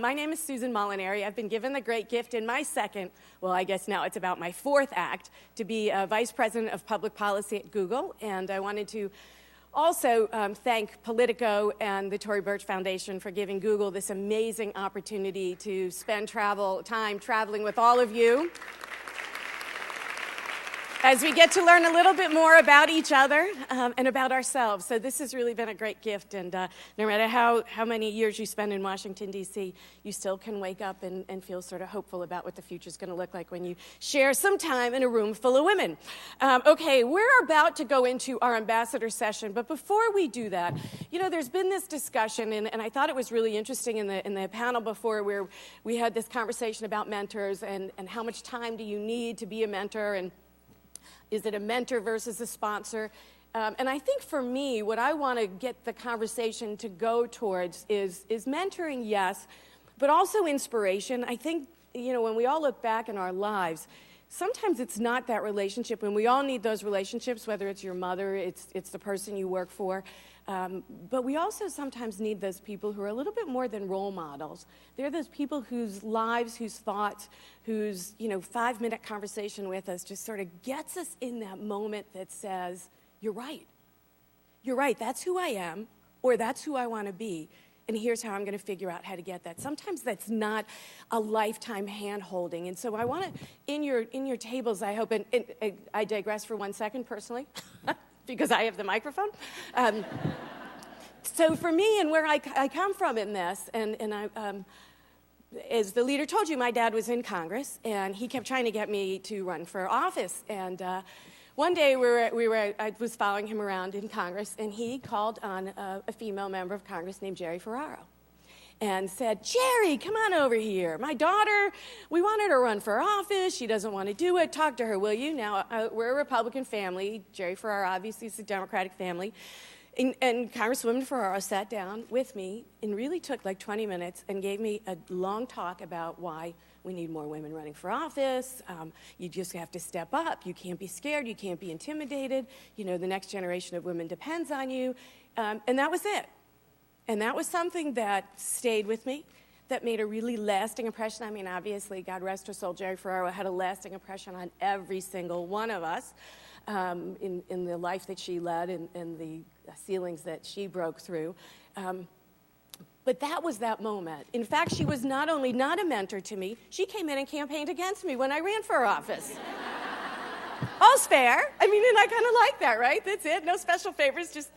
My name is Susan Molinari. I've been given the great gift in my second, well, I guess now it's about my fourth act, to be Vice President of Public Policy at Google. And I wanted to also thank Politico and the Tory Burch Foundation for giving Google this amazing opportunity to spend time traveling with all of you as we get to learn a little bit more about each other and about ourselves. So this has really been a great gift, and no matter how many years you spend in Washington, D.C., you still can wake up and feel sort of hopeful about what the future's going to look like when you share some time in a room full of women. Okay, we're about to go into our ambassador session, but before we do that, you know, there's been this discussion, and I thought it was really interesting in the panel before where we had this conversation about mentors and how much time do you need to be a mentor, and is it a mentor versus a sponsor? And I think for me, what I want to get the conversation to go towards is mentoring, yes, but also inspiration. I think, you know, when we all look back in our lives, sometimes it's not that relationship, and we all need those relationships, whether it's your mother, it's the person you work for. But we also sometimes need those people who are a little bit more than role models. They're those people whose lives, whose thoughts, whose 5-minute conversation with us just sort of gets us in that moment that says, you're right. You're right, that's who I am, or that's who I want to be. And here's how I'm going to figure out how to get that. Sometimes that's not a lifetime hand-holding. And so I want to, in your tables, I hope, and I digress for 1 second personally, because I have the microphone. So for me and where I come from in this, and I, as the leader told you, my dad was in Congress, and he kept trying to get me to run for office. And one day I was following him around in Congress, and he called on a female member of Congress named Jerry Ferraro and said, Jerry, come on over here. My daughter, we wanted her to run for office. She doesn't want to do it. Talk to her, will you? Now, we're a Republican family. Jerry Ferraro obviously is a Democratic family. And Congresswoman Ferraro sat down with me and really took like 20 minutes and gave me a long talk about why we need more women running for office. You just have to step up. You can't be scared. You can't be intimidated. You know, the next generation of women depends on you. And that was it. And that was something that stayed with me, that made a really lasting impression. I mean, obviously, God rest her soul, Jerry Ferraro had a lasting impression on every single one of us in the life that she led and the ceilings that she broke through. But that was that moment. In fact, she was not only not a mentor to me, she came in and campaigned against me when I ran for office. All's fair. I mean, and I kind of like that, right? That's it. No special favors, just,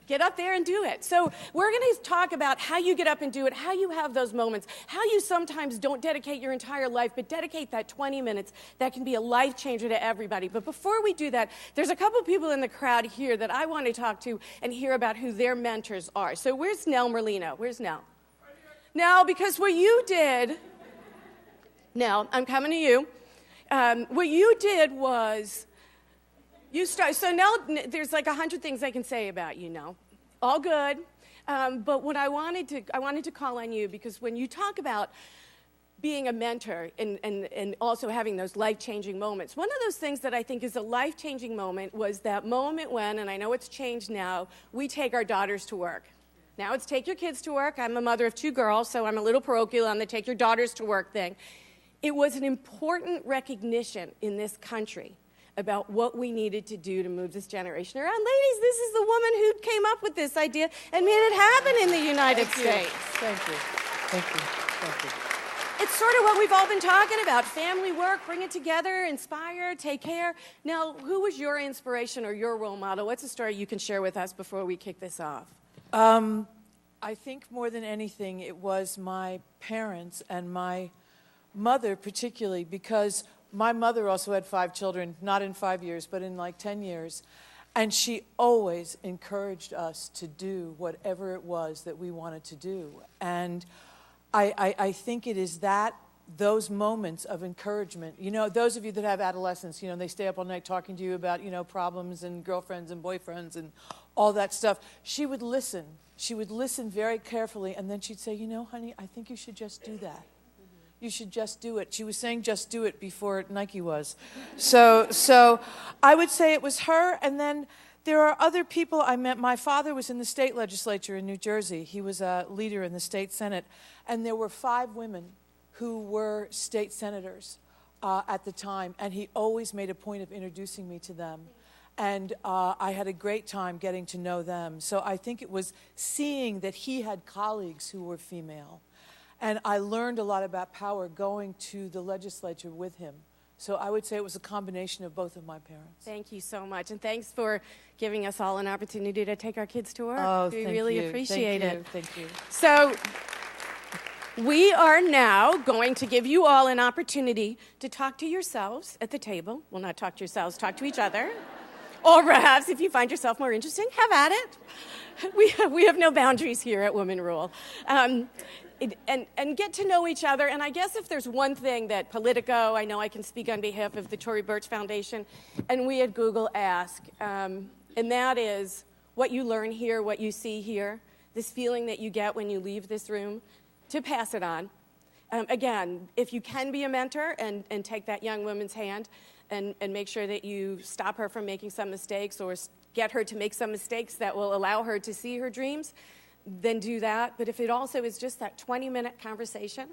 get up there and do it. So we're going to talk about how you get up and do it, how you have those moments, how you sometimes don't dedicate your entire life, but dedicate that 20 minutes. That can be a life changer to everybody. But before we do that, there's a couple people in the crowd here that I want to talk to and hear about who their mentors are. So where's Nell Merlino? Where's Nell? Nell, because what you did, Nell, I'm coming to you. What you did was, so now there's like 100 things I can say about you, Nell. All good. But what I wanted to call on you, because when you talk about being a mentor and also having those life-changing moments, one of those things that I think is a life-changing moment was that moment when, and I know it's changed now, we take our daughters to work. Now it's take your kids to work. I'm a mother of 2 girls, so I'm a little parochial on the take your daughters to work thing. It was an important recognition in this country about what we needed to do to move this generation around. Ladies, this is the woman who came up with this idea and made it happen in the United States. Thank you. Thank you. Thank you. It's sort of what we've all been talking about, family work, bring it together, inspire, take care. Now, who was your inspiration or your role model? What's a story you can share with us before we kick this off? I think more than anything, it was my parents and my mother particularly, because my mother also had 5 children, not in 5 years, but in like 10 years. And she always encouraged us to do whatever it was that we wanted to do. And I think it is those moments of encouragement. You know, those of you that have adolescents, they stay up all night talking to you about, problems and girlfriends and boyfriends and all that stuff. She would listen. She would listen very carefully, and then she'd say, honey, I think you should just do that. You should just do it. She was saying just do it before Nike was. So I would say it was her. And then there are other people I met. My father was in the state legislature in New Jersey. He was a leader in the state Senate. And there were 5 women who were state senators at the time, and he always made a point of introducing me to them. And I had a great time getting to know them. So I think it was seeing that he had colleagues who were female. And I learned a lot about power going to the legislature with him. So I would say it was a combination of both of my parents. Thank you so much. And thanks for giving us all an opportunity to take our kids to work. Oh, we thank really you. appreciate Thank it. you. Thank you. So we are now going to give you all an opportunity to talk to yourselves at the table. Well, not talk to yourselves, talk to each other. Or perhaps, if you find yourself more interesting, have at it. We have no boundaries here at Women Rule. And get to know each other. And I guess if there's one thing that Politico, I know I can speak on behalf of the Tory Burch Foundation, and we at Google ask, and that is what you learn here, what you see here, this feeling that you get when you leave this room, to pass it on. Again, if you can be a mentor and take that young woman's hand and make sure that you stop her from making some mistakes or get her to make some mistakes that will allow her to see her dreams, then do that. But if it also is just that 20-minute conversation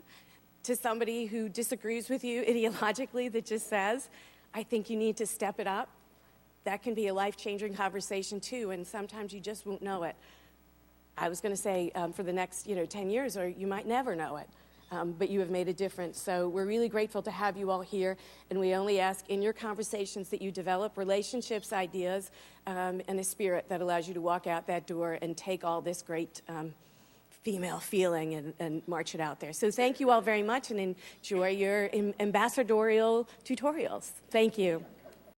to somebody who disagrees with you ideologically that just says, I think you need to step it up, that can be a life-changing conversation too, and sometimes you just won't know it. I was going to say for the next 10 years, or you might never know it. But you have made a difference. So we're really grateful to have you all here, and we only ask in your conversations that you develop relationships, ideas, and a spirit that allows you to walk out that door and take all this great female feeling and march it out there. So thank you all very much, and enjoy your ambassadorial tutorials. Thank you.